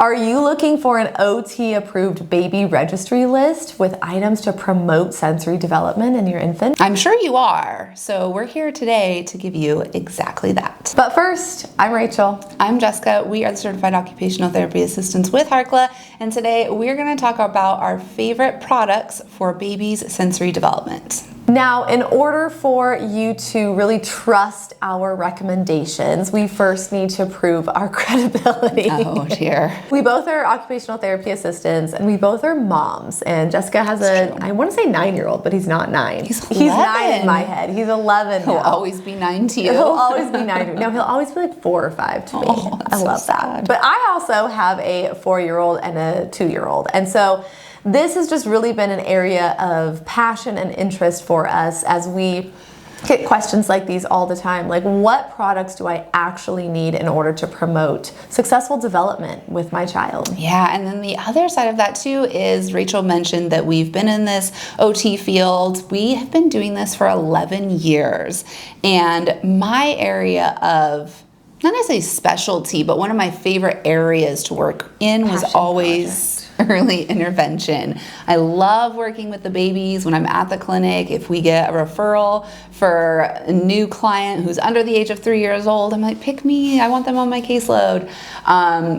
Are you looking for an OT approved baby registry list with items to promote sensory development in your infant? I'm sure you are. So we're here today to give you exactly that. But first, I'm Rachel. I'm Jessica. We are the certified occupational therapy assistants with Harkla, and today we're going to talk about our favorite products for babies' sensory development. Now, in order for you to really trust our recommendations, we first need to prove our credibility. Oh dear. We both are occupational therapy assistants and we both are moms. And Jessica has I want to say 9-year-old, but he's not 9. He's 9 in my head. He's 11 now. He'll always be 9 to you. He'll always be 9. No, he'll always be like 4 or 5 to me. I love that. But I also have a 4-year-old and a 2-year-old. And so this has just really been an area of passion and interest for us as we get questions like these all the time. Like, what products do I actually need in order to promote successful development with my child? Yeah, and then the other side of that too is Rachel mentioned that we've been in this OT field. We have been doing this for 11 years. And my area of, not necessarily specialty, but one of my favorite areas to work in was always early intervention. I love working with the babies when I'm at the clinic. If we get a referral for a new client who's under the age of 3 years old, I'm like, pick me, I want them on my caseload.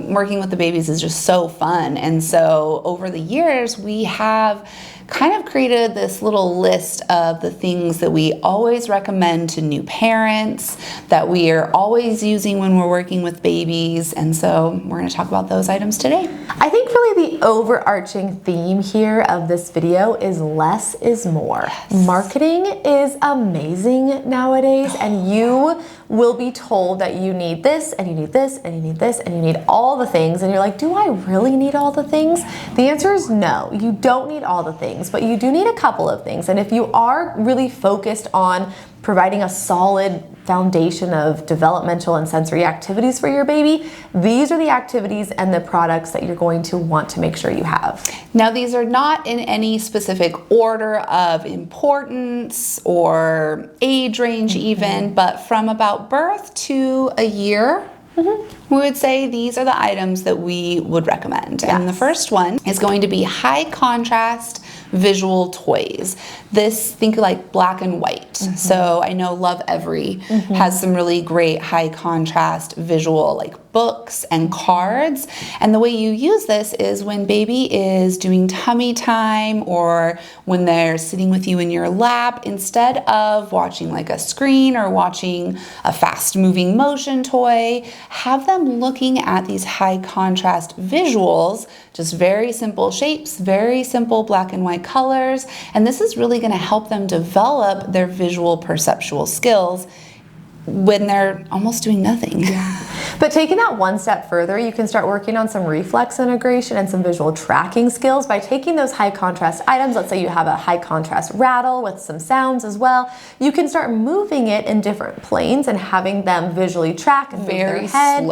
Working with the babies is just so fun. And so over the years, we have kind of created this little list of the things that we always recommend to new parents, that we are always using when we're working with babies. And so we're going to talk about those items today. I think really the overarching theme here of this video is less is more. Yes. Marketing is amazing nowadays, and you will be told that you need this, and you need this, and you need this, and you need all the things, and you're like, do I really need all the things? The answer is no, you don't need all the things, but you do need a couple of things. And if you are really focused on providing a solid foundation of developmental and sensory activities for your baby, these are the activities and the products that you're going to want to make sure you have. Now, these are not in any specific order of importance or age range even, but from about birth to a year, we would say these are the items that we would recommend. Yes. And the first one is going to be high contrast visual toys. This, think like black and white. So I know Love Every has some really great high contrast visual like books and cards. And the way you use this is when baby is doing tummy time or when they're sitting with you in your lap, instead of watching like a screen or watching a fast moving motion toy, have them looking at these high contrast visuals, just very simple shapes, very simple black and white colors. And this is really going to help them develop their visual perceptual skills when they're almost doing nothing. Yeah. But taking that one step further, you can start working on some reflex integration and some visual tracking skills by taking those high contrast items. Let's say you have a high contrast rattle with some sounds as well. You can start moving it in different planes and having them visually track and move their head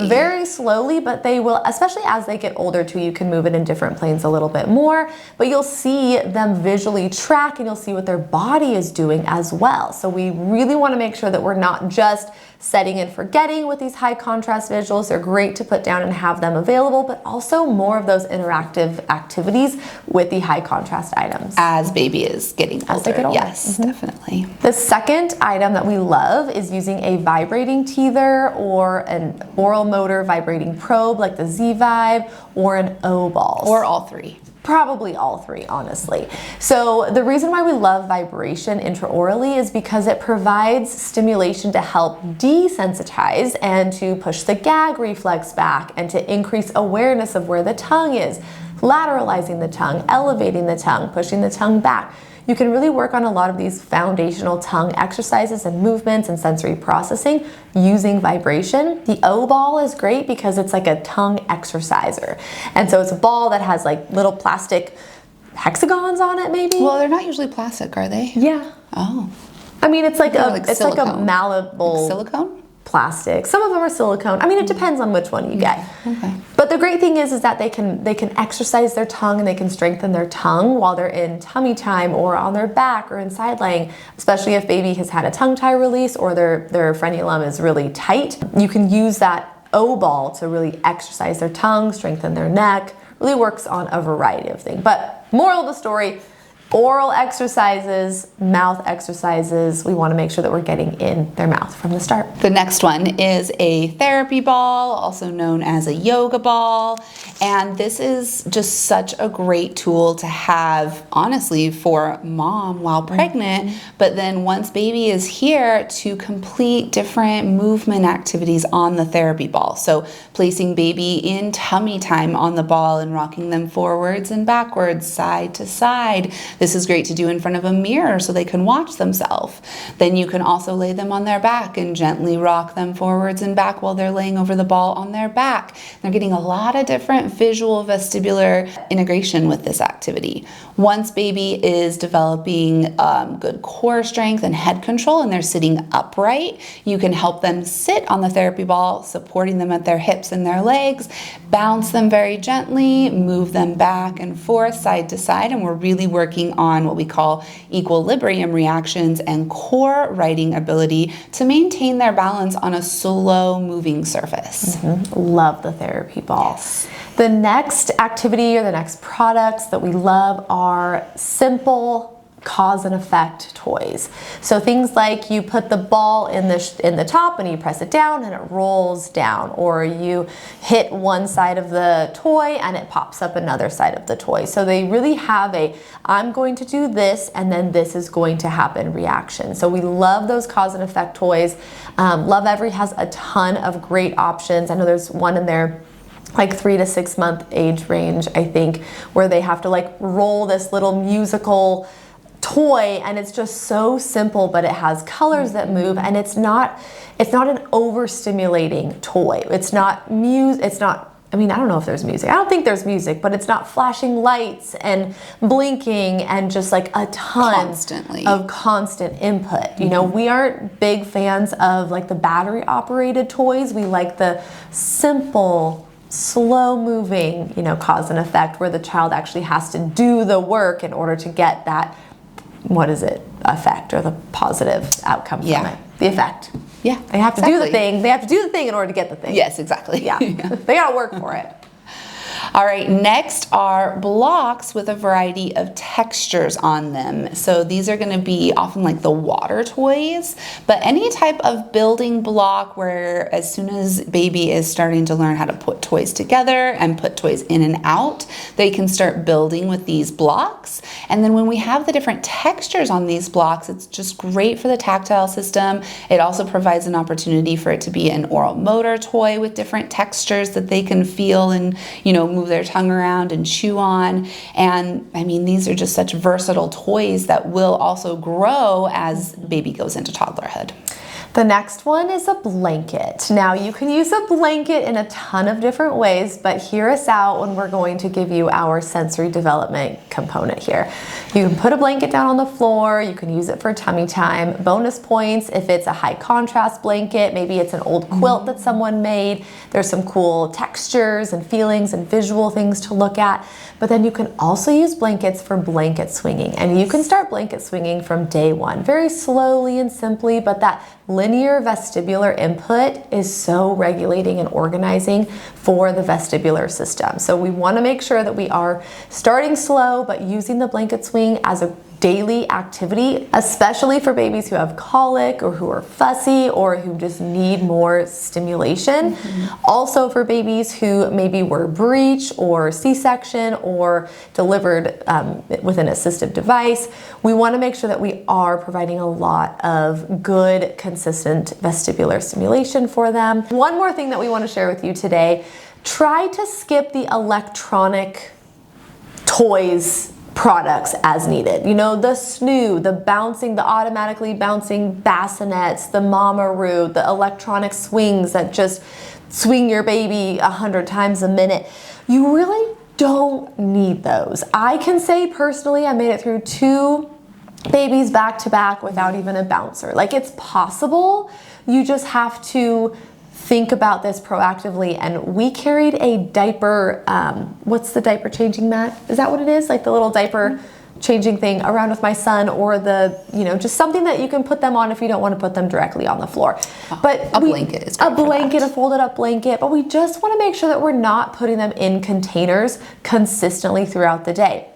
very slowly, but they will, especially as they get older too, you can move it in different planes a little bit more, but you'll see them visually track and you'll see what their body is doing as well. So we really want to make sure that we're not just setting and forgetting with these high contrast visuals. They're great to put down and have them available, but also more of those interactive activities with the high contrast items. As baby is getting older. As they get older. Yes, definitely. The second item that we love is using a vibrating teether or an oral motor vibrating probe like the Z-Vibe or an O-Ball. Or all three. Probably all three, honestly. So the reason why we love vibration intraorally is because it provides stimulation to help desensitize and to push the gag reflex back and to increase awareness of where the tongue is, lateralizing the tongue, elevating the tongue, pushing the tongue back. You can really work on a lot of these foundational tongue exercises and movements and sensory processing using vibration. The O-Ball is great because it's like a tongue exerciser. And so it's a ball that has like little plastic hexagons on it maybe. Well, they're not usually plastic, are they? Yeah. Oh. I mean, it's like it's like a malleable silicone? Plastic. Some of them are silicone. I mean, it depends on which one you get. Okay. But the great thing is that they can exercise their tongue and they can strengthen their tongue while they're in tummy time or on their back or in side laying, especially if baby has had a tongue tie release or their frenulum is really tight. You can use that O-ball to really exercise their tongue, strengthen their neck, really works on a variety of things. But moral of the story, oral exercises, mouth exercises, we want to make sure that we're getting in their mouth from the start. The next one is a therapy ball, also known as a yoga ball. And this is just such a great tool to have, honestly, for mom while pregnant, but then once baby is here, to complete different movement activities on the therapy ball. So placing baby in tummy time on the ball and rocking them forwards and backwards, side to side. This is great to do in front of a mirror so they can watch themselves. Then you can also lay them on their back and gently rock them forwards and back while they're laying over the ball on their back. They're getting a lot of different visual vestibular integration with this activity. Once baby is developing good core strength and head control and they're sitting upright, you can help them sit on the therapy ball, supporting them at their hips and their legs, bounce them very gently, move them back and forth, side to side, and we're really working on what we call equilibrium reactions and core righting ability to maintain their balance on a slow moving surface. Love the therapy ball. The next activity or the next products that we love are simple cause and effect toys. So things like you put the ball in the top and you press it down and it rolls down, or you hit one side of the toy and it pops up another side of the toy. So they really have a I'm going to do this and then this is going to happen reaction. So we love those cause and effect toys. Love Every has a ton of great options. I know there's one in there like 3 to 6 month age range, I think, where they have to like roll this little musical toy, and it's just so simple, but it has colors that move, and it's not an overstimulating toy. It's not I mean, I don't know if there's music. I don't think there's music, but it's not flashing lights and blinking and just like a ton of constant input. You know, we aren't big fans of like the battery operated toys. We like the simple, slow moving, you know, cause and effect, where the child actually has to do the work in order to get that, what is it, effect or the positive outcome from it. The effect. Yeah. They have to do the thing. They have to do the thing in order to get the thing. Yes, exactly. Yeah. They gotta work for it. All right, next are blocks with a variety of textures on them. So these are going to be often like the water toys, but any type of building block where as soon as baby is starting to learn how to put toys together and put toys in and out, they can start building with these blocks. And then when we have the different textures on these blocks, it's just great for the tactile system. It also provides an opportunity for it to be an oral motor toy with different textures that they can feel and, you know, move their tongue around and chew on. And I mean, these are just such versatile toys that will also grow as baby goes into toddlerhood. The next one is a blanket. Now you can use a blanket in a ton of different ways, but hear us out when we're going to give you our sensory development component here. You can put a blanket down on the floor, you can use it for tummy time. Bonus points if it's a high contrast blanket, maybe it's an old quilt that someone made. There's some cool textures and feelings and visual things to look at. But then you can also use blankets for blanket swinging, and you can start blanket swinging from day one, very slowly and simply, but that linear vestibular input is so regulating and organizing for the vestibular system. So we want to make sure that we are starting slow, but using the blanket swing as a daily activity, especially for babies who have colic or who are fussy or who just need more stimulation. Also for babies who maybe were breech or C-section or delivered with an assistive device, we want to make sure that we are providing a lot of good, consistent vestibular stimulation for them. One more thing that we want to share with you today, try to skip the electronic toys products as needed. You know, the snoo, the automatically bouncing bassinets, the Mamaroo, the electronic swings that just swing your baby 100 times a minute. You really don't need those. I can say personally, I made it through 2 babies back to back without even a bouncer. Like, it's possible. You just have to think about this proactively. And we carried a diaper, what's the diaper changing mat? Is that what it is? Like the little diaper changing thing around with my son, or just something that you can put them on if you don't want to put them directly on the floor. But a blanket is great. A folded up blanket, but we just want to make sure that we're not putting them in containers consistently throughout the day.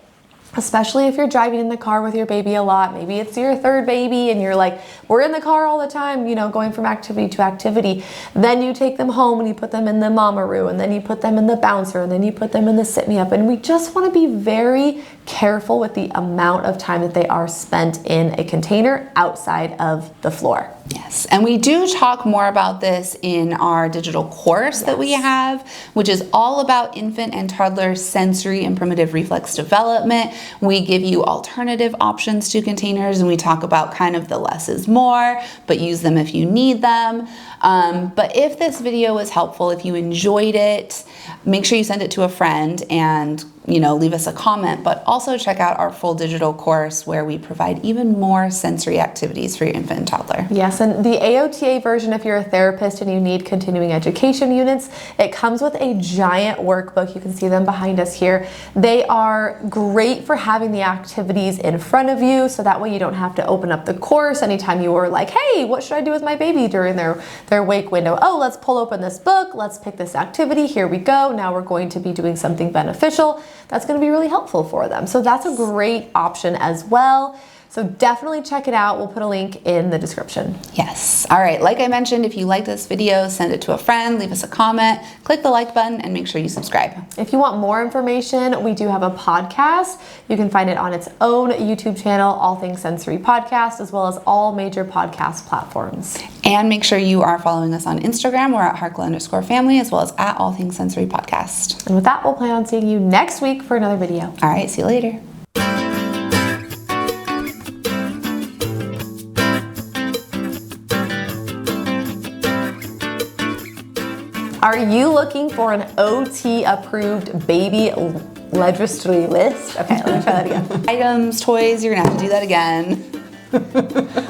Especially if you're driving in the car with your baby a lot. Maybe it's your third baby and you're like, we're in the car all the time, going from activity to activity. Then you take them home and you put them in the mama-roo, and then you put them in the bouncer, and then you put them in the sit-me-up. And we just want to be very careful with the amount of time that they are spent in a container outside of the floor. Yes, and we do talk more about this in our digital course that we have, which is all about infant and toddler sensory and primitive reflex development. We give you alternative options to containers, and we talk about kind of the less is more, but use them if you need them. But if this video was helpful, if you enjoyed it, make sure you send it to a friend and leave us a comment, but also check out our full digital course where we provide even more sensory activities for your infant and toddler. Yes, and the AOTA version, if you're a therapist and you need continuing education units, it comes with a giant workbook. You can see them behind us here. They are great for having the activities in front of you, so that way you don't have to open up the course anytime you were like, hey, what should I do with my baby during their wake window? Oh, let's pull open this book, let's pick this activity, here we go. Now we're going to be doing something beneficial. That's going to be really helpful for them. So that's a great option as well. So definitely check it out. We'll put a link in the description. Yes. All right. Like I mentioned, if you like this video, send it to a friend, leave us a comment, click the like button, and make sure you subscribe. If you want more information, we do have a podcast. You can find it on its own YouTube channel, All Things Sensory Podcast, as well as all major podcast platforms. And make sure you are following us on Instagram. We're at Harkla_family, as well as at All Things Sensory Podcast. And with that, we'll plan on seeing you next week for another video. All right. See you later. Are you looking for an OT approved baby registry list? Okay, let me try that again. Items, toys, you're gonna have to do that again.